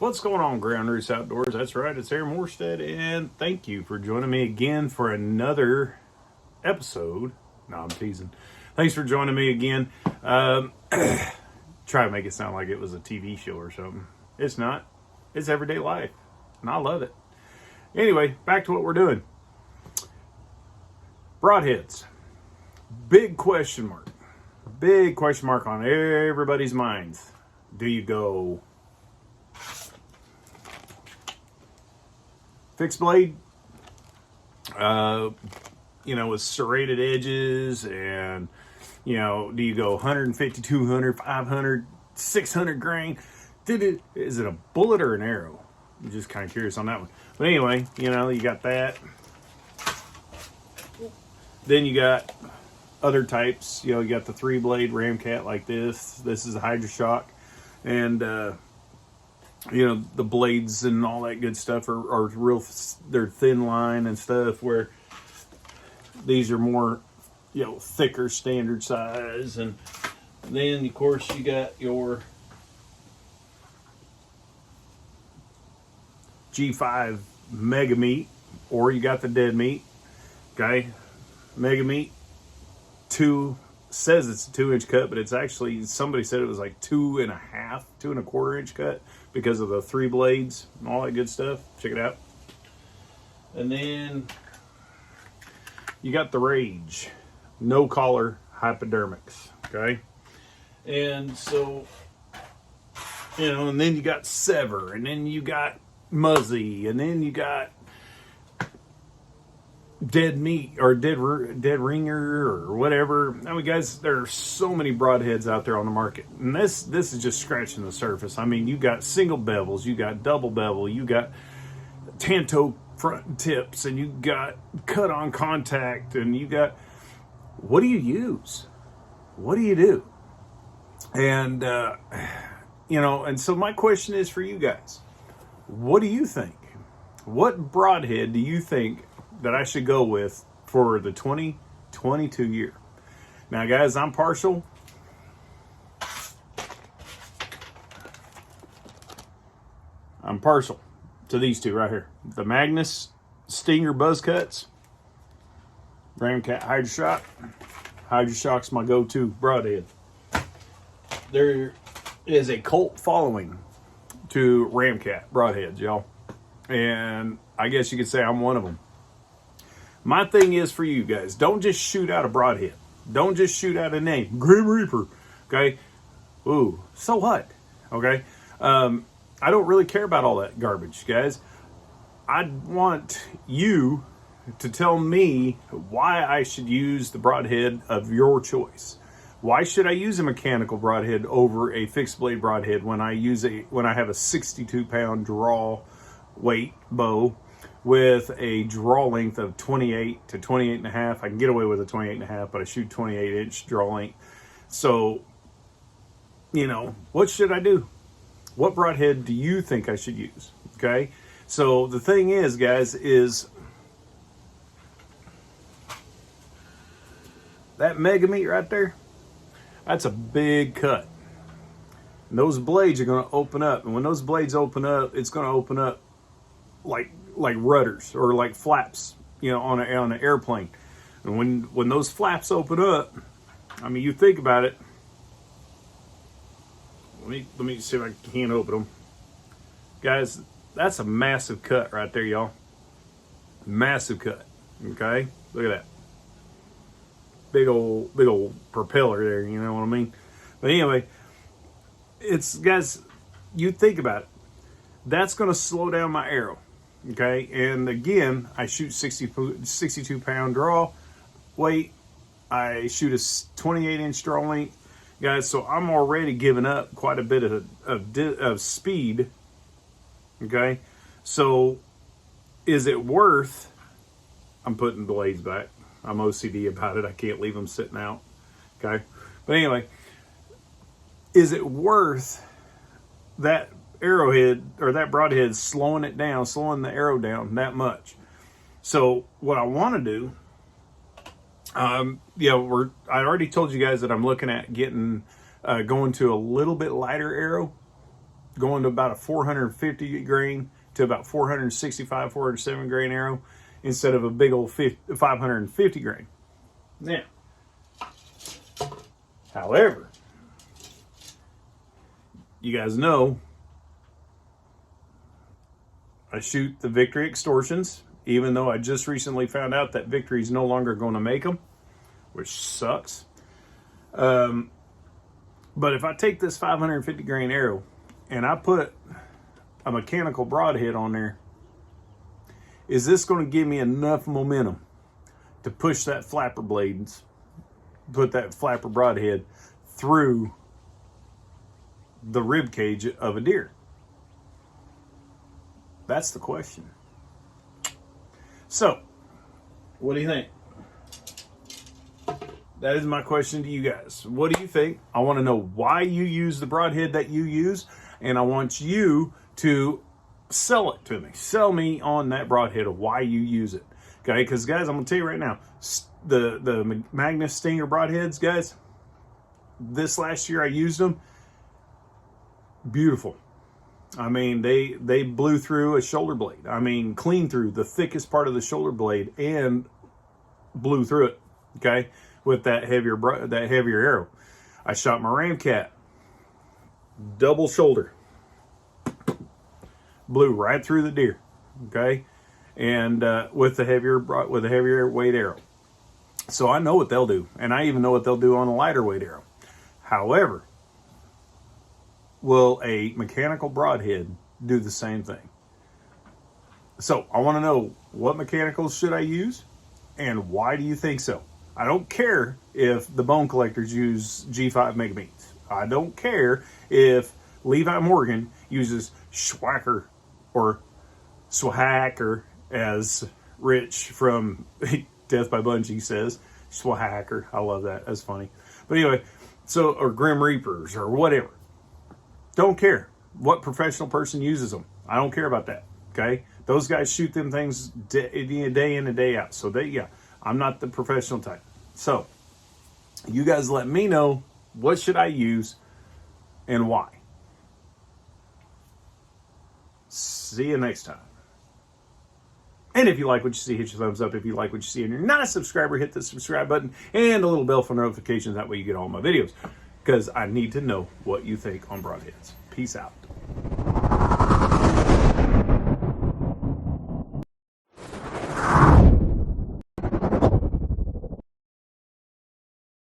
What's going on, Ground Roots Outdoors? That's right, it's Aaron Morstead, and thank you for joining me again for another episode. No, I'm teasing. Thanks for joining me again. Try to make it sound like it was a TV show or something. It's not. It's everyday life, and I love it. Anyway, back to what we're doing. Broadheads. Big question mark. Big question mark on everybody's minds. Do you go fixed blade, with serrated edges, and, do you go 150, 200, 500, 600 grain? Is it a bullet or an arrow? I'm just kind of curious on that one. But anyway, you got that. Then you got other types. You got the 3-blade Ramcat like this. This is a HydroShock. And, the blades and all that good stuff are real, they're thin line and stuff, where these are more, thicker standard size. And then, of course, you got your G5 Mega Meat, or you got the Dead Meat. Okay, Mega Meat, says it's a 2-inch cut, but it's actually, somebody said it was like 2.5, 2.25-inch cut because of the 3 blades and all that good stuff. Check it out. And then you got the Rage, no collar hypodermics. Okay, and so and then you got Sever, and then you got Muzzy, and then you got Dead Meat, or Dead Ringer, or whatever. I mean, guys, there are so many broadheads out there on the market, and this is just scratching the surface. I mean, you got single bevels, you got double bevel, you got Tanto front tips, and you got cut on contact, and you got, what do you use? What do you do? And and so my question is for you guys, what do you think? What broadhead do you think that I should go with for the 2022 year? Now, guys, I'm partial. To these two right here. The Magnus Stinger Buzz Cuts. Ramcat HydroShock. HydroShock's my go-to broadhead. There is a cult following to Ramcat broadheads, y'all. And I guess you could say I'm one of them. My thing is for you guys, don't just shoot out a broadhead. Don't just shoot out a name. Grim Reaper. Okay? Ooh, so what? Okay? I don't really care about all that garbage, guys. I want you to tell me why I should use the broadhead of your choice. Why should I use a mechanical broadhead over a fixed blade broadhead when I have a 62-pound draw weight bow with a draw length of 28 to 28 and a half? I can get away with a 28 and a half, but I shoot 28-inch draw length. So, what should I do? What broadhead do you think I should use? Okay, so the thing is, guys, is that Mega Meat right there, that's a big cut. And those blades are going to open up, and when those blades open up, it's going to open up like rudders, or like flaps, on an airplane. And when those flaps open up, I mean, you think about it. Let me see if I can open them, guys. That's a massive cut right there, y'all. Massive cut. Okay, look at that. Big old propeller there. You know what I mean? But anyway, it's, guys, you think about it. That's going to slow down my arrow. Okay, and again, I shoot 62-pound draw weight. I shoot a 28-inch draw length, guys. So I'm already giving up quite a bit of speed. Okay, so is it worth? I'm putting blades back. I'm OCD about it. I can't leave them sitting out. Okay, but anyway, is it worth that arrowhead, or that broadhead, slowing the arrow down that much? So what I want to do, I already told you guys that I'm looking at going to a little bit lighter arrow. going to about a 450 grain to about 465, 407 grain arrow instead of a big old 550 grain. Now, however, you guys know I shoot the Victory Extortions, even though I just recently found out that Victory's no longer going to make them, which sucks. But if I take this 550 grain arrow and I put a mechanical broadhead on there, is this going to give me enough momentum to push that flapper blades, put that flapper broadhead through the rib cage of a deer? That's the question. So, what do you think? That is my question to you guys. What do you think? I want to know why you use the broadhead that you use, and I want you to sell it to me. Sell me on that broadhead of why you use it. Okay, because guys, I'm going to tell you right now, the Magnus Stinger broadheads, guys, this last year I used them. Beautiful. I mean, they blew through a shoulder blade. I mean, clean through the thickest part of the shoulder blade and blew through it. Okay, with that heavier arrow. I shot my Ramcat, double shoulder, blew right through the deer. Okay, and with a heavier weight arrow. So I know what they'll do, and I even know what they'll do on a lighter weight arrow. However, will a mechanical broadhead do the same thing? So I want to know, what mechanicals should I use and why do you think so? I don't care if the bone collectors use G5 megabeats. I don't care if Levi Morgan uses Schwacker or Swahacker, as Rich from Death by Bungie says. Swahacker. I love that. That's funny. But anyway, so, or Grim Reapers or whatever. Don't care what professional person uses them. I don't care about that. Okay, those guys shoot them things day in and day out. So I'm not the professional type. So you guys let me know, what should I use and why. See you next time. And if you like what you see, hit your thumbs up. If you like what you see and you're not a subscriber, hit the subscribe button and a little bell for notifications. That way you get all my videos, because I need to know what you think on broadheads. Peace out.